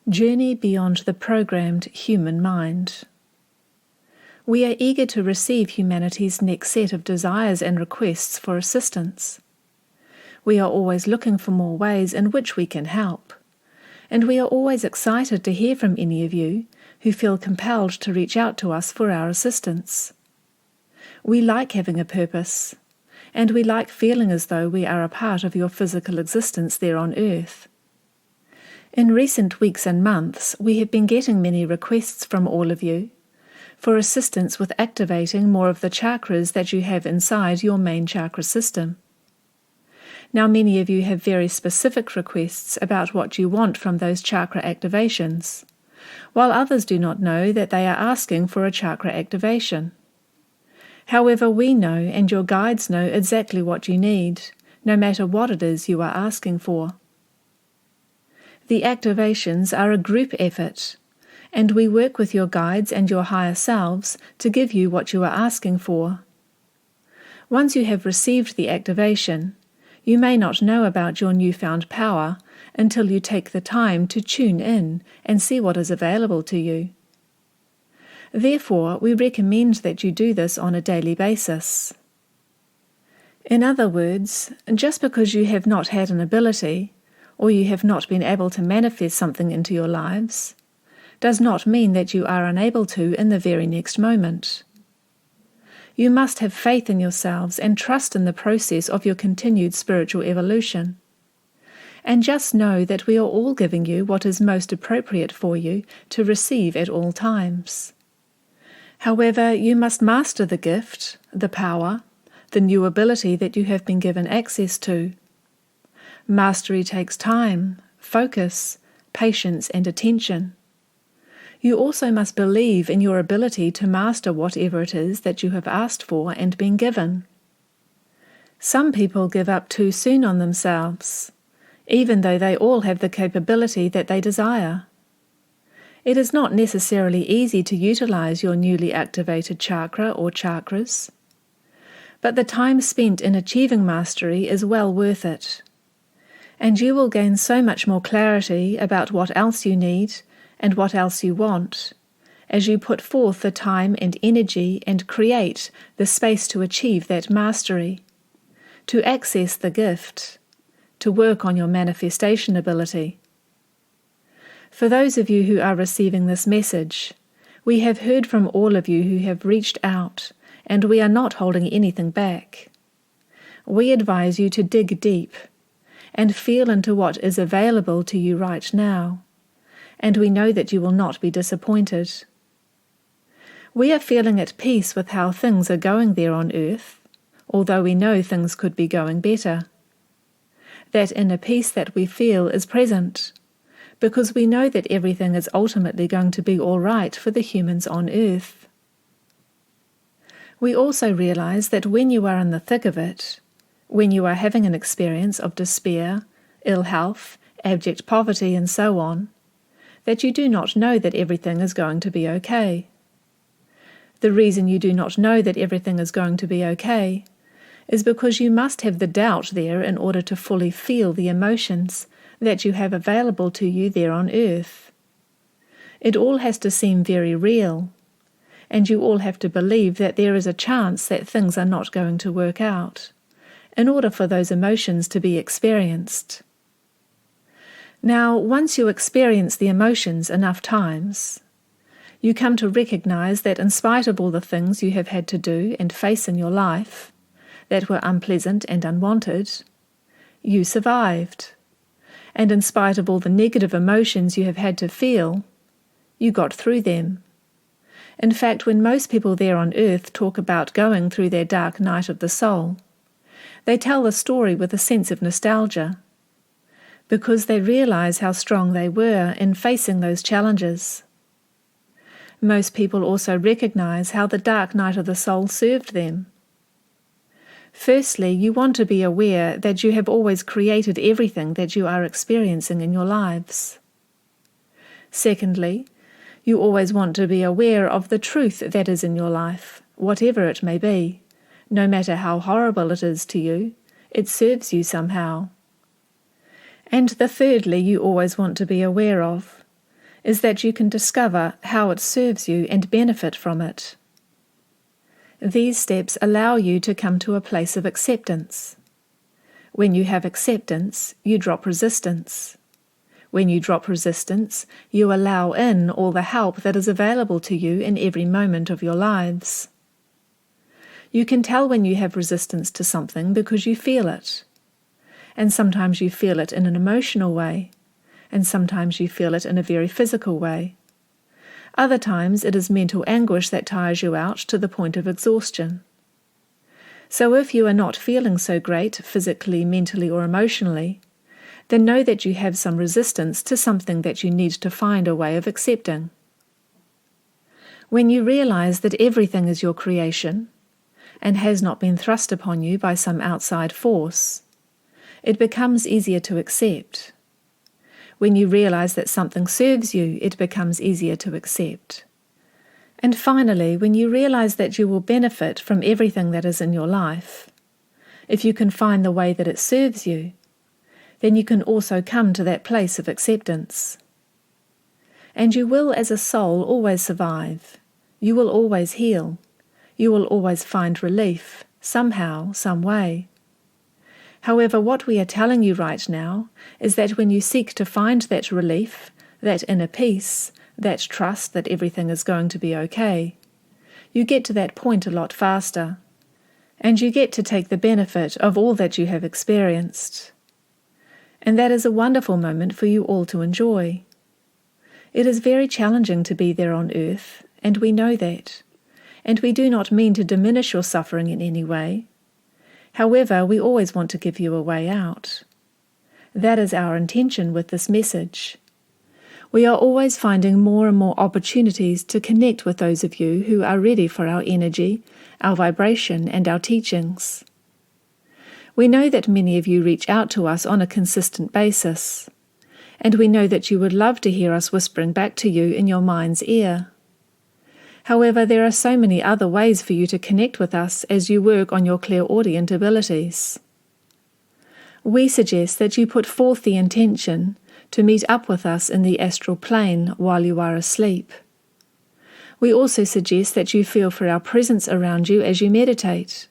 Journey beyond the programmed human mind. We are eager to receive humanity's next set of desires and requests for assistance. We are always looking for more ways in which we can help, and we are always excited to hear from any of you who feel compelled to reach out to us for our assistance. We like having a purpose, and we like feeling as though we are a part of your physical existence there on Earth. In recent weeks and months, we have been getting many requests from all of you for assistance with activating more of the chakras that you have inside your main chakra system. Now, many of you have very specific requests about what you want from those chakra activations, while others do not know that they are asking for a chakra activation. However, we know and your guides know exactly what you need, no matter what it is you are asking for. The activations are a group effort, and we work with your guides and your higher selves to give you what you are asking for. Once you have received the activation, you may not know about your newfound power until you take the time to tune in and see what is available to you. Therefore, we recommend that you do this on a daily basis. In other words, just because you have not had an ability, or you have not been able to manifest something into your lives, does not mean that you are unable to in the very next moment. You must have faith in yourselves and trust in the process of your continued spiritual evolution. And just know that we are all giving you what is most appropriate for you to receive at all times. However, you must master the gift, the power, the new ability that you have been given access to. Mastery takes time, focus, patience, and attention. You also must believe in your ability to master whatever it is that you have asked for and been given. Some people give up too soon on themselves, even though they all have the capability that they desire. It is not necessarily easy to utilize your newly activated chakra or chakras, but the time spent in achieving mastery is well worth it. And you will gain so much more clarity about what else you need and what else you want, as you put forth the time and energy and create the space to achieve that mastery, to access the gift, to work on your manifestation ability. For those of you who are receiving this message, we have heard from all of you who have reached out, and we are not holding anything back. We advise you to dig deep and feel into what is available to you right now, and we know that you will not be disappointed. We are feeling at peace with how things are going there on Earth, although we know things could be going better. That inner peace that we feel is present, because we know that everything is ultimately going to be all right for the humans on Earth. We also realize that when you are in the thick of it, when you are having an experience of despair, ill health, abject poverty, and so on, that you do not know that everything is going to be okay. The reason you do not know that everything is going to be okay is because you must have the doubt there in order to fully feel the emotions that you have available to you there on Earth. It all has to seem very real, and you all have to believe that there is a chance that things are not going to work out, in order for those emotions to be experienced. Now, once you experience the emotions enough times, you come to recognize that in spite of all the things you have had to do and face in your life that were unpleasant and unwanted, you survived. And in spite of all the negative emotions you have had to feel, you got through them. In fact, when most people there on Earth talk about going through their dark night of the soul, they tell the story with a sense of nostalgia, because they realize how strong they were in facing those challenges. Most people also recognize how the dark night of the soul served them. Firstly, you want to be aware that you have always created everything that you are experiencing in your lives. Secondly, you always want to be aware of the truth that is in your life, whatever it may be. No matter how horrible it is to you, it serves you somehow. And thirdly, you always want to be aware of is that you can discover how it serves you and benefit from it. These steps allow you to come to a place of acceptance. When you have acceptance, you drop resistance. When you drop resistance, you allow in all the help that is available to you in every moment of your lives. You can tell when you have resistance to something because you feel it. And sometimes you feel it in an emotional way, and sometimes you feel it in a very physical way. Other times it is mental anguish that tires you out to the point of exhaustion. So if you are not feeling so great physically, mentally, or emotionally, then know that you have some resistance to something that you need to find a way of accepting. When you realize that everything is your creation and has not been thrust upon you by some outside force, it becomes easier to accept. When you realize that something serves you, it becomes easier to accept. And finally, when you realize that you will benefit from everything that is in your life, if you can find the way that it serves you, then you can also come to that place of acceptance. And you will, as a soul, always survive. You will always heal. You will always find relief, somehow, some way. However, what we are telling you right now is that when you seek to find that relief, that inner peace, that trust that everything is going to be okay, you get to that point a lot faster, and you get to take the benefit of all that you have experienced. And that is a wonderful moment for you all to enjoy. It is very challenging to be there on earth, and we know that. And we do not mean to diminish your suffering in any way. However, we always want to give you a way out. That is our intention with this message. We are always finding more and more opportunities to connect with those of you who are ready for our energy, our vibration, and our teachings. We know that many of you reach out to us on a consistent basis, and we know that you would love to hear us whispering back to you in your mind's ear. However, there are so many other ways for you to connect with us as you work on your clairaudient abilities. We suggest that you put forth the intention to meet up with us in the astral plane while you are asleep. We also suggest that you feel for our presence around you as you meditate.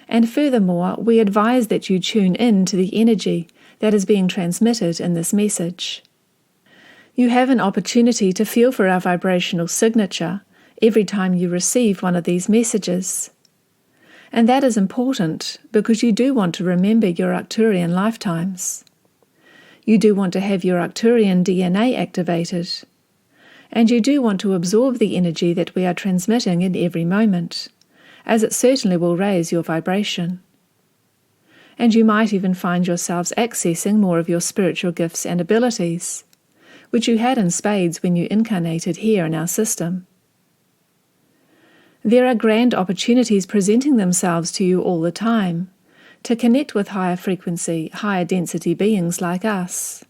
And furthermore, we advise that you tune in to the energy that is being transmitted in this message. You have an opportunity to feel for our vibrational signature every time you receive one of these messages. And that is important because you do want to remember your Arcturian lifetimes. You do want to have your Arcturian DNA activated. And you do want to absorb the energy that we are transmitting in every moment, as it certainly will raise your vibration. And you might even find yourselves accessing more of your spiritual gifts and abilities, which you had in spades when you incarnated here in our system. There are grand opportunities presenting themselves to you all the time to connect with higher frequency, higher density beings like us.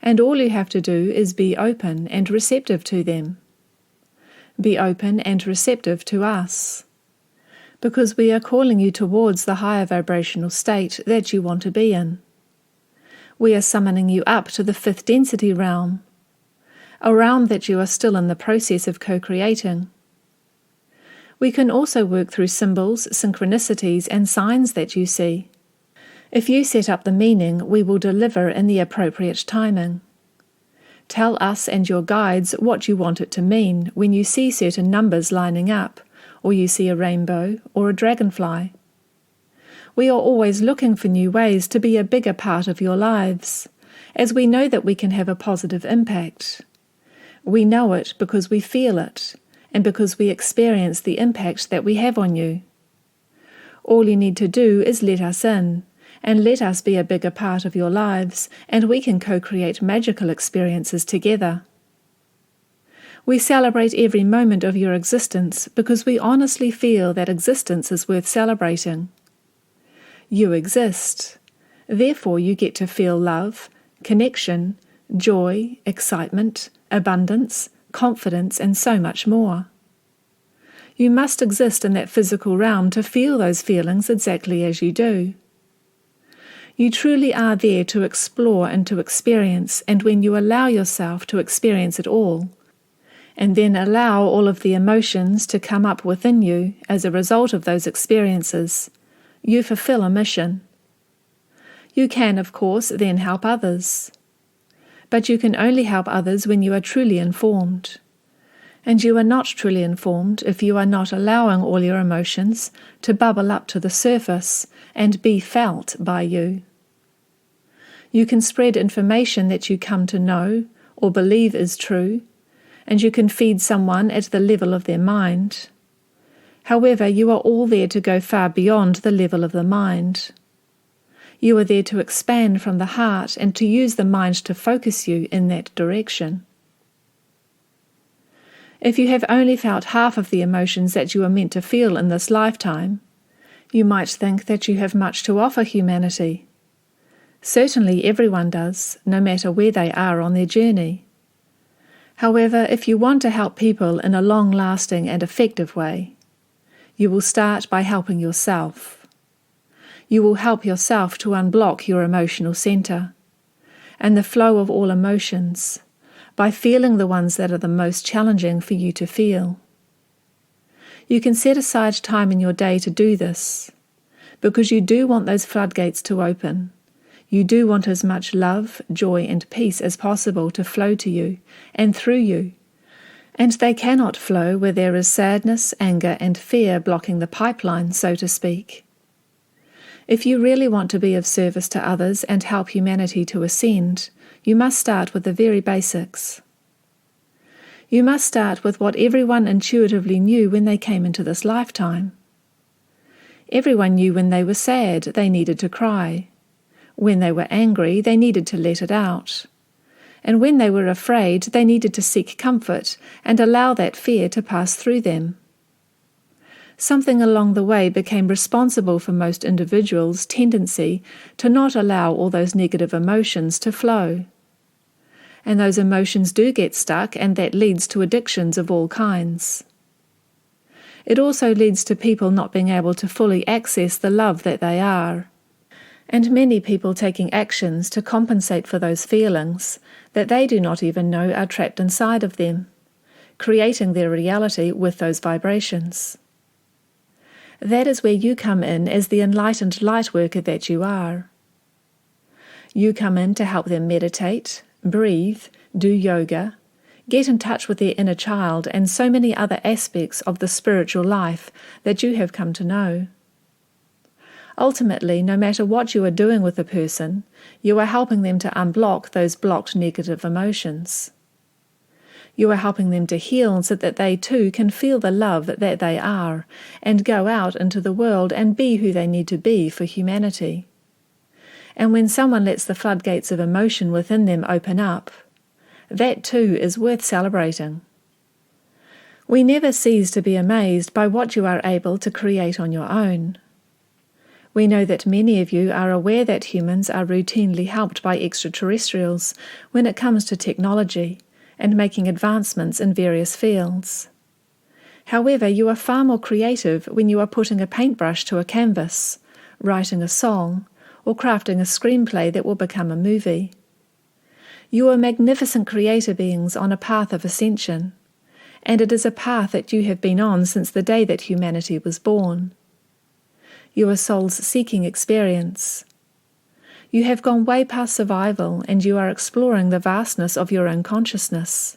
And all you have to do is be open and receptive to them. Be open and receptive to us, because we are calling you towards the higher vibrational state that you want to be in. We are summoning you up to the 5th density realm, a realm that you are still in the process of co-creating. We can also work through symbols, synchronicities, and signs that you see. If you set up the meaning, we will deliver in the appropriate timing. Tell us and your guides what you want it to mean when you see certain numbers lining up, or you see a rainbow or a dragonfly. We are always looking for new ways to be a bigger part of your lives, as we know that we can have a positive impact. We know it because we feel it, and because we experience the impact that we have on you. All you need to do is let us in, and let us be a bigger part of your lives, and we can co-create magical experiences together. We celebrate every moment of your existence because we honestly feel that existence is worth celebrating. You exist. Therefore, you get to feel love, connection, joy, excitement, abundance, confidence, and so much more. You must exist in that physical realm to feel those feelings exactly as you do. You truly are there to explore and to experience, and when you allow yourself to experience it all, and then allow all of the emotions to come up within you as a result of those experiences, you fulfill a mission. You can, of course, then help others. But you can only help others when you are truly informed. And you are not truly informed if you are not allowing all your emotions to bubble up to the surface and be felt by you. You can spread information that you come to know or believe is true, and you can feed someone at the level of their mind. However, you are all there to go far beyond the level of the mind. You are there to expand from the heart and to use the mind to focus you in that direction. If you have only felt half of the emotions that you are meant to feel in this lifetime, you might think that you have much to offer humanity. Certainly everyone does, no matter where they are on their journey. However, if you want to help people in a long-lasting and effective way, you will start by helping yourself. You will help yourself to unblock your emotional center and the flow of all emotions by feeling the ones that are the most challenging for you to feel. You can set aside time in your day to do this, because you do want those floodgates to open. You do want as much love, joy, and peace as possible to flow to you and through you, and they cannot flow where there is sadness, anger, and fear blocking the pipeline, so to speak. If you really want to be of service to others and help humanity to ascend, you must start with the very basics. You must start with what everyone intuitively knew when they came into this lifetime. Everyone knew when they were sad, they needed to cry. When they were angry, they needed to let it out. And when they were afraid, they needed to seek comfort and allow that fear to pass through them. Something along the way became responsible for most individuals' tendency to not allow all those negative emotions to flow. And those emotions do get stuck, and that leads to addictions of all kinds. It also leads to people not being able to fully access the love that they are, and many people taking actions to compensate for those feelings that they do not even know are trapped inside of them, creating their reality with those vibrations. That is where you come in as the enlightened light worker that you are. You come in to help them meditate, breathe, do yoga, get in touch with their inner child and so many other aspects of the spiritual life that you have come to know. Ultimately, no matter what you are doing with a person, you are helping them to unblock those blocked negative emotions. You are helping them to heal so that they too can feel the love that they are and go out into the world and be who they need to be for humanity. And when someone lets the floodgates of emotion within them open up, that too is worth celebrating. We never cease to be amazed by what you are able to create on your own. We know that many of you are aware that humans are routinely helped by extraterrestrials when it comes to technology and making advancements in various fields. However, you are far more creative when you are putting a paintbrush to a canvas, writing a song, or crafting a screenplay that will become a movie. You are magnificent creator beings on a path of ascension, and it is a path that you have been on since the day that humanity was born. You are souls seeking experience. You have gone way past survival, and you are exploring the vastness of your own consciousness.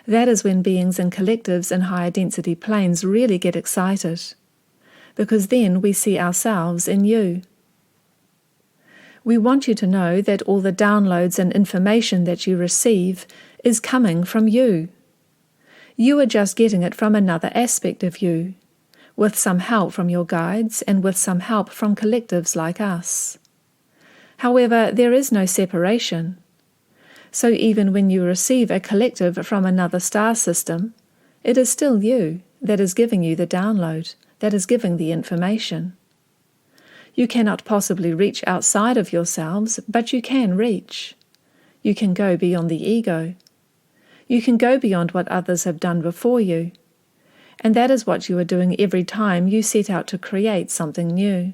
That is when beings in collectives and higher density planes really get excited, because then we see ourselves in you. We want you to know that all the downloads and information that you receive is coming from you. You are just getting it from another aspect of you, with some help from your guides and with some help from collectives like us. However, there is no separation. So even when you receive a collective from another star system, it is still you that is giving you the download, that is giving the information. You cannot possibly reach outside of yourselves, but you can reach. You can go beyond the ego. You can go beyond what others have done before you. And that is what you are doing every time you set out to create something new.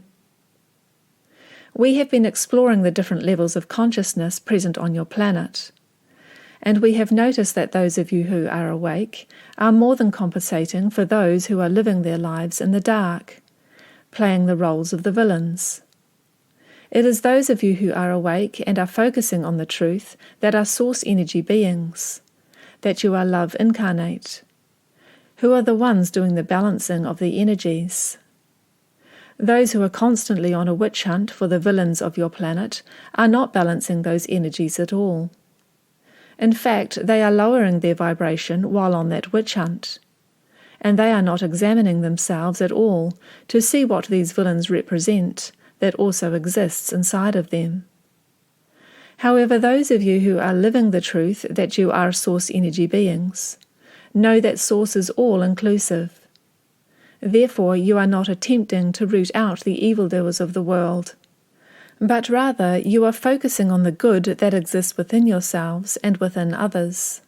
We have been exploring the different levels of consciousness present on your planet, and we have noticed that those of you who are awake are more than compensating for those who are living their lives in the dark, playing the roles of the villains. It is those of you who are awake and are focusing on the truth that are source energy beings, that you are love incarnate, who are the ones doing the balancing of the energies. Those who are constantly on a witch hunt for the villains of your planet are not balancing those energies at all. In fact, they are lowering their vibration while on that witch hunt, and they are not examining themselves at all to see what these villains represent that also exists inside of them. However, those of you who are living the truth that you are source energy beings know that source is all-inclusive. Therefore, you are not attempting to root out the evildoers of the world, but rather you are focusing on the good that exists within yourselves and within others.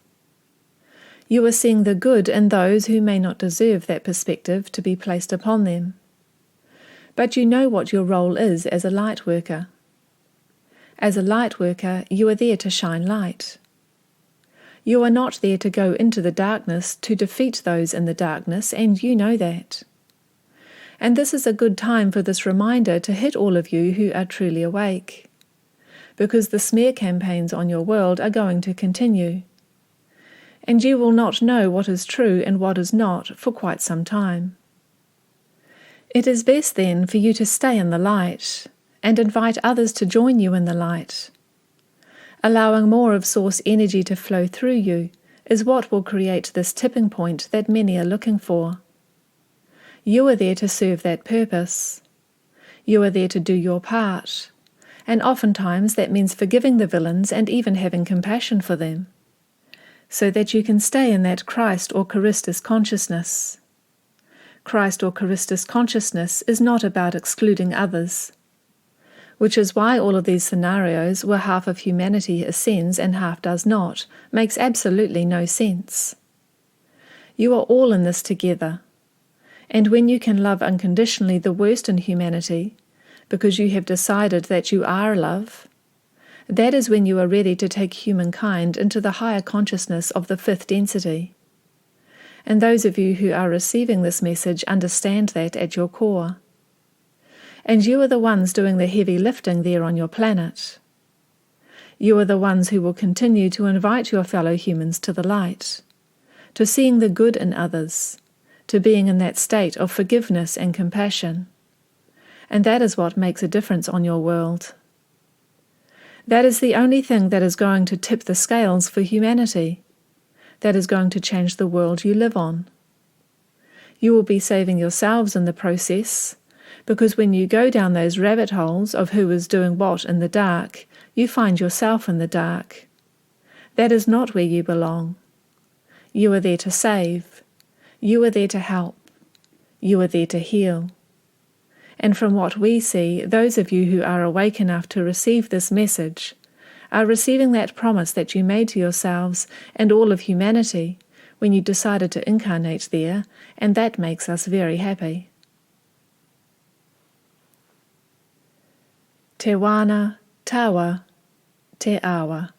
You are seeing the good in those who may not deserve that perspective to be placed upon them. But you know what your role is as a light worker. As a light worker, you are there to shine light. You are not there to go into the darkness to defeat those in the darkness, and you know that. And this is a good time for this reminder to hit all of you who are truly awake, because the smear campaigns on your world are going to continue, and you will not know what is true and what is not for quite some time. It is best then for you to stay in the light and invite others to join you in the light. Allowing more of source energy to flow through you is what will create this tipping point that many are looking for. You are there to serve that purpose. You are there to do your part, and oftentimes that means forgiving the villains and even having compassion for them, so that you can stay in that Christ or Christus consciousness. Christ or Christus consciousness is not about excluding others, which is why all of these scenarios where half of humanity ascends and half does not makes absolutely no sense. You are all in this together, and when you can love unconditionally the worst in humanity, because you have decided that you are love, that is when you are ready to take humankind into the higher consciousness of the fifth density. And those of you who are receiving this message understand that at your core. And you are the ones doing the heavy lifting there on your planet. You are the ones who will continue to invite your fellow humans to the light, to seeing the good in others, to being in that state of forgiveness and compassion. And that is what makes a difference on your world. That is the only thing that is going to tip the scales for humanity, that is going to change the world you live on. You will be saving yourselves in the process, because when you go down those rabbit holes of who is doing what in the dark, you find yourself in the dark. That is not where you belong. You are there to save. You are there to help. You are there to heal. And from what we see, those of you who are awake enough to receive this message are receiving that promise that you made to yourselves and all of humanity when you decided to incarnate there, and that makes us very happy. Te wana, tawa, te awa.